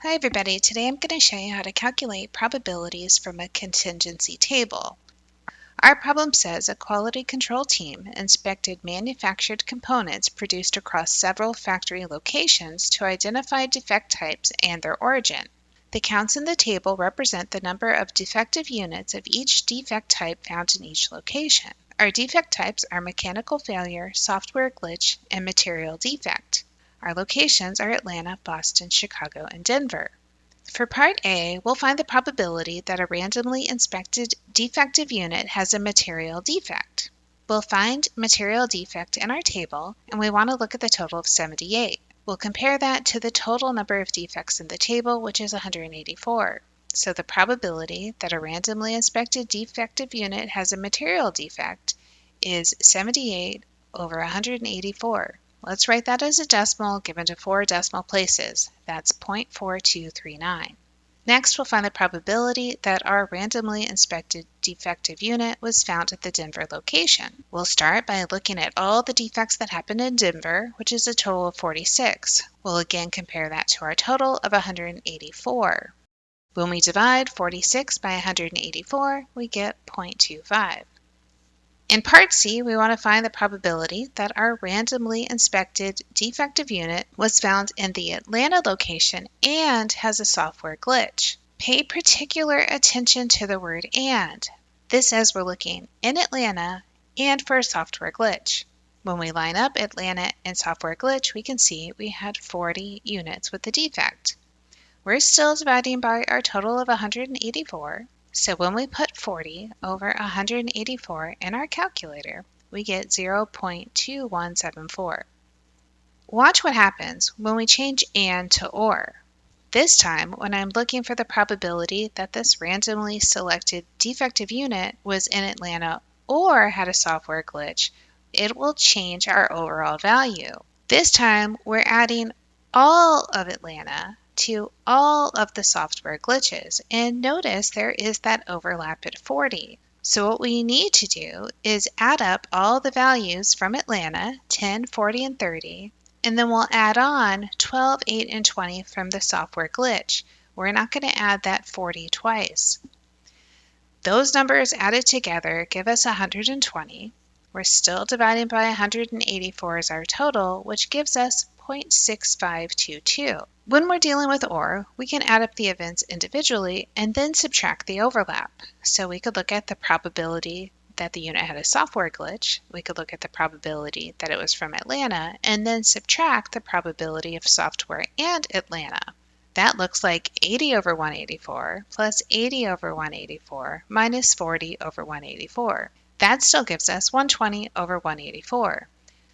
Hi everybody, today I'm going to show you how to calculate probabilities from a contingency table. Our problem says a quality control team inspected manufactured components produced across several factory locations to identify defect types and their origin. The counts in the table represent the number of defective units of each defect type found in each location. Our defect types are mechanical failure, software glitch, and material defect. Our locations are Atlanta, Boston, Chicago, and Denver. For part A, we'll find the probability that a randomly inspected defective unit has a material defect. We'll find material defect in our table, and we want to look at the total of 78. We'll compare that to the total number of defects in the table, which is 184. So the probability that a randomly inspected defective unit has a material defect is 78 over 184. Let's write that as a decimal given to 4 decimal places. That's 0.4239. Next, we'll find the probability that our randomly inspected defective unit was found at the Denver location. We'll start by looking at all the defects that happened in Denver, which is a total of 46. We'll again compare that to our total of 184. When we divide 46 by 184, we get 0.25. In part C, we want to find the probability that our randomly inspected defective unit was found in the Atlanta location and has a software glitch. Pay particular attention to the word "and." This says we're looking in Atlanta and for a software glitch. When we line up Atlanta and software glitch, we can see we had 40 units with the defect. We're still dividing by our total of 184. So when we put 40 over 184 in our calculator, we get 0.2174. Watch what happens when we change "and" to "or." This time, when I'm looking for the probability that this randomly selected defective unit was in Atlanta or had a software glitch, it will change our overall value. This time, we're adding all of Atlanta to all of the software glitches, and notice there is that overlap at 40. So what we need to do is add up all the values from Atlanta, 10, 40, and 30, and then we'll add on 12, 8, and 20 from the software glitch. We're not going to add that 40 twice. Those numbers added together give us 120. We're still dividing by 184 as our total, which gives us 0.6522. When we're dealing with OR, we can add up the events individually and then subtract the overlap. So we could look at the probability that the unit had a software glitch. We could look at the probability that it was from Atlanta and then subtract the probability of software and Atlanta. That looks like 80 over 184 plus 80 over 184 minus 40 over 184. That still gives us 120 over 184.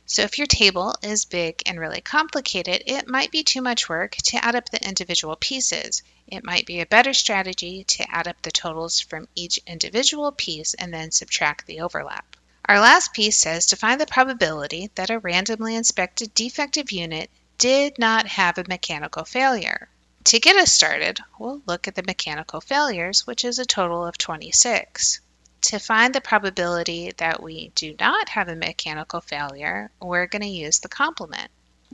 So if your table is big and really complicated, it might be too much work to add up the individual pieces. It might be a better strategy to add up the totals from each individual piece and then subtract the overlap. Our last piece says to find the probability that a randomly inspected defective unit did not have a mechanical failure. To get us started, we'll look at the mechanical failures, which is a total of 26. To find the probability that we do not have a mechanical failure, we're going to use the complement.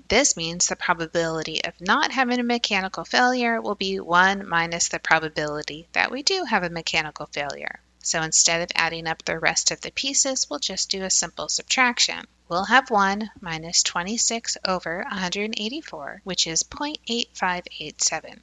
This means the probability of not having a mechanical failure will be 1 minus the probability that we do have a mechanical failure. So instead of adding up the rest of the pieces, we'll just do a simple subtraction. We'll have 1 minus 26 over 184, which is 0.8587.